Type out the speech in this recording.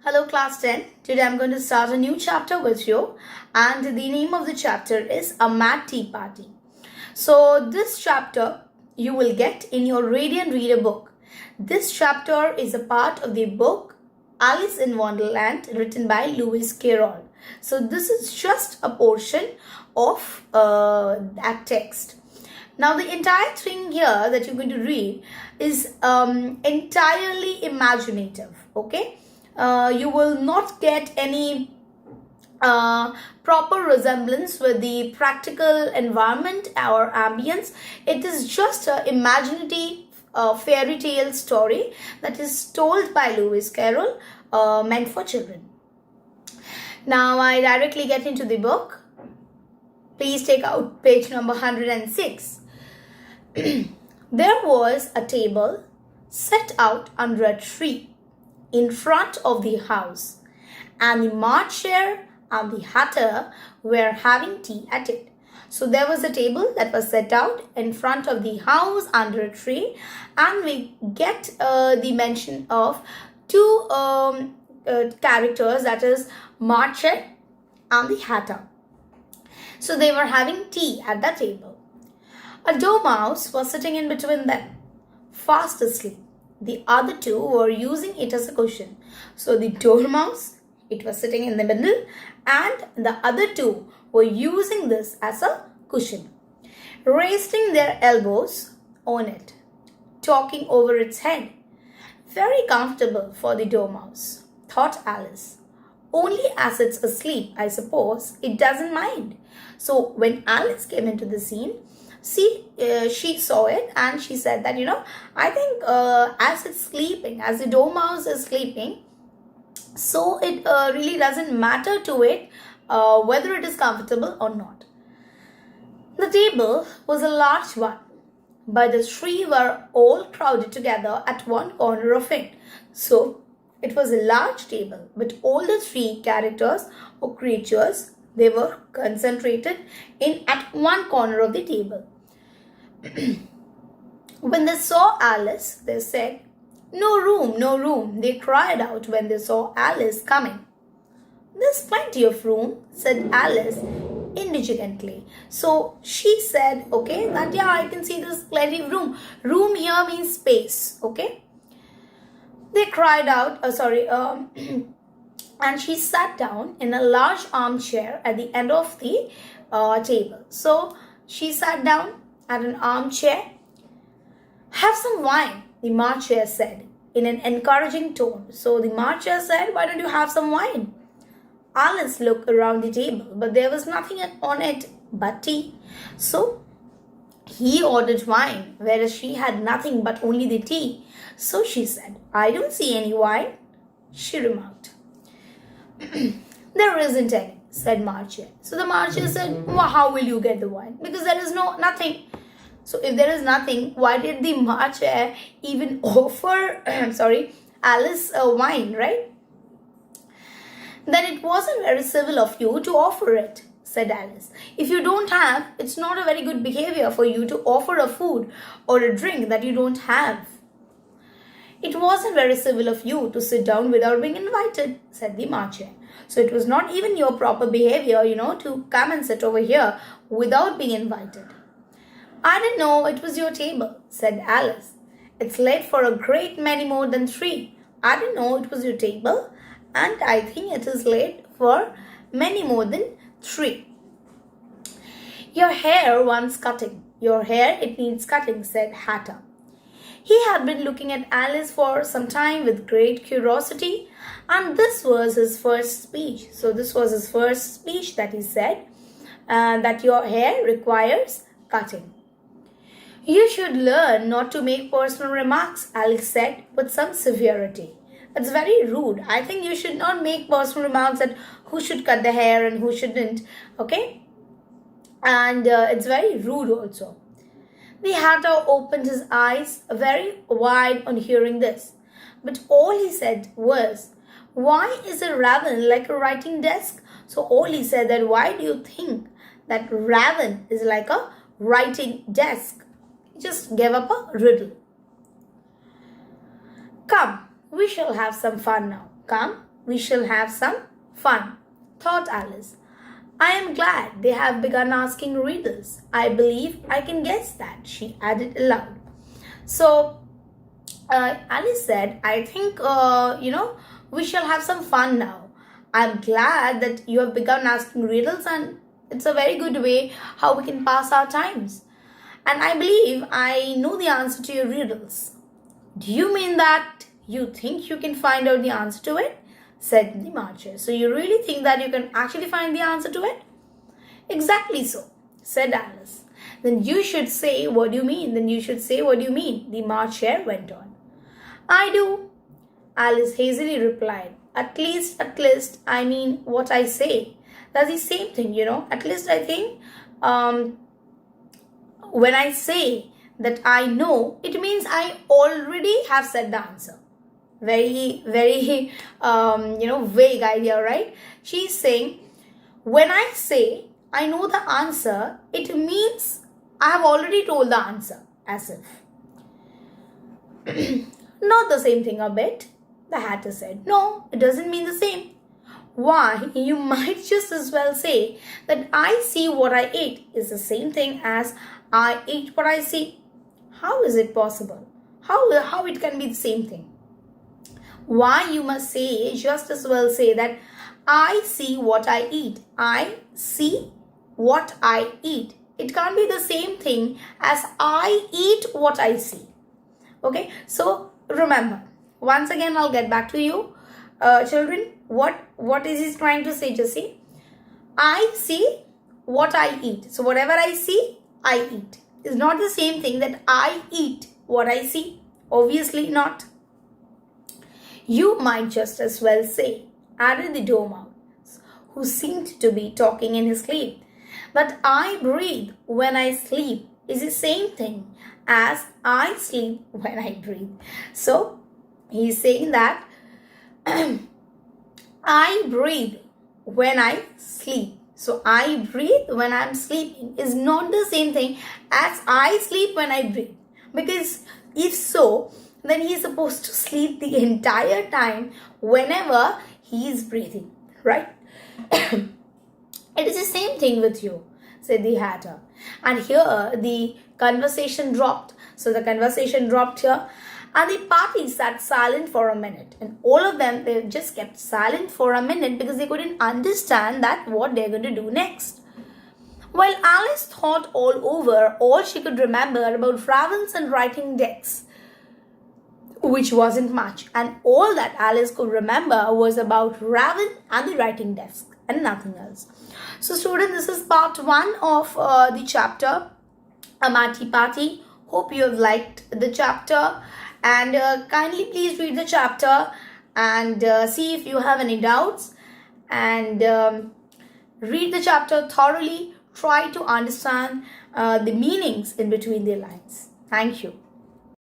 Hello class 10. Today I'm going to start a new chapter with you and the name of the chapter is A Mad Tea Party. So this chapter you will get in your Radiant Reader book. This chapter is a part of the book Alice in Wonderland written by Lewis Carroll. So this is just a portion of that text. Now the entire thing here that you're going to read is entirely imaginative, okay? You will not get any proper resemblance with the practical environment or ambience. It is just an imaginative fairy tale story that is told by Lewis Carroll, meant for children. Now I directly get into the book. Please take out page number 106. There was a table set out under a tree in front of the house, and the March Hare and the Hatter were having tea at it. So there was a table that was set out in front of the house under a tree, and we get the mention of two characters, that is March Hare and the Hatter. So they were having tea at the table. A dormouse was sitting in between them, fast asleep. The other two were using it as a cushion. So the dormouse, it was sitting in the middle, and the other two were using this as a cushion, resting their elbows on it, talking over its head. Very comfortable for the dormouse, thought Alice. Only as it's asleep, I suppose, it doesn't mind. So when Alice came into the scene, she saw it and she said that, I think as it's sleeping, as the dormouse is sleeping, so it really doesn't matter to it whether it is comfortable or not. The table was a large one, but the three were all crowded together at one corner of it. So it was a large table, but all the three characters or creatures, they were concentrated in at one corner of the table. When they saw Alice, they said, "No room, no room," they cried out when they saw Alice coming. "There's plenty of room," said Alice indigently. So she said, okay, that I can see there's plenty of room. Room here means space, okay? They cried out, and she sat down in a large armchair at the end of the table. So she sat down at an armchair. "Have some wine," the March Hare said in an encouraging tone. So the March Hare said, "Why don't you have some wine?" Alice looked around the table, but there was nothing on it but tea. So he ordered wine, whereas she had nothing but only the tea. So she said, "I don't see any wine," she remarked. "There isn't any," said March Hare. So the March Hare said, "Well, how will you get the wine? Because there is nothing." So if there is nothing, why did the March Hare even offer, Alice wine, right? "Then it wasn't very civil of you to offer it," said Alice. "If you don't have, it's not a very good behavior for you to offer a food or a drink that you don't have." "It wasn't very civil of you to sit down without being invited," said the March Hare. "So it was not even your proper behavior, to come and sit over here without being invited." "I didn't know it was your table," said Alice. "It's laid for a great many more than three. I didn't know it was your table, and I think it is laid for many more than three." "Your hair wants cutting. Your hair, it needs cutting," said Hatter. He had been looking at Alice for some time with great curiosity, and this was his first speech. So this was his first speech that he said, that your hair requires cutting. "You should learn not to make personal remarks," Alice said with some severity. "It's very rude. I think you should not make personal remarks that who should cut the hair and who shouldn't, okay? And it's very rude also." The Hatter opened his eyes very wide on hearing this, but all he said was, "Why is a raven like a writing desk?" So all he said that, "Why do you think that raven is like a writing desk?" He just gave up a riddle. "Come, we shall have some fun now. Come, we shall have some fun, thought Alice. I am glad they have begun asking riddles. I believe I can guess that, she added aloud. So, Alice said, I think, we shall have some fun now. I'm glad that you have begun asking riddles, and it's a very good way how we can pass our times. And I believe I know the answer to your riddles. Do you mean that you think you can find out the answer to it? Said the marcher. So you really think that you can actually find the answer to it? Exactly so, said Alice. Then you should say what you mean. The March Hare went on. I do, Alice hazily replied. At least, I mean what I say. That's the same thing, At least I think when I say that I know, it means I already have said the answer. Very, very, vague idea, right? She's saying, when I say I know the answer, it means I have already told the answer, as if. Not the same thing a bit, the Hatter said. No, it doesn't mean the same. Why, you might just as well say that I see what I ate is the same thing as I ate what I see. How is it possible? How it can be the same thing? Why, you must say, just as well say that I see what I eat. I see what I eat. It can't be the same thing as I eat what I see. Okay, so remember, once again I'll get back to you. Children, what is he trying to say, Jessie? I see what I eat. So whatever I see, I eat. It's not the same thing that I eat what I see. Obviously not. You might just as well say, added the Dormouse, who seemed to be talking in his sleep, that I breathe when I sleep is the same thing as I sleep when I breathe. So he's saying that I breathe when I sleep. So I breathe when I'm sleeping is not the same thing as I sleep when I breathe. Because if so, then he is supposed to sleep the entire time whenever he is breathing, right? It is the same thing with you, said the Hatter. And here the conversation dropped. So the conversation dropped here. And the party sat silent for a minute. And all of them, they just kept silent for a minute because they couldn't understand that what they're going to do next. While Alice thought all over, all she could remember about ravens and writing desks, which wasn't much. And all that Alice could remember was about Raven and the writing desk and nothing else. So students, this is part 1 of the chapter Amati Party. Hope you have liked the chapter, and kindly please read the chapter and see if you have any doubts, and read the chapter thoroughly. Try to understand the meanings in between the lines. Thank you.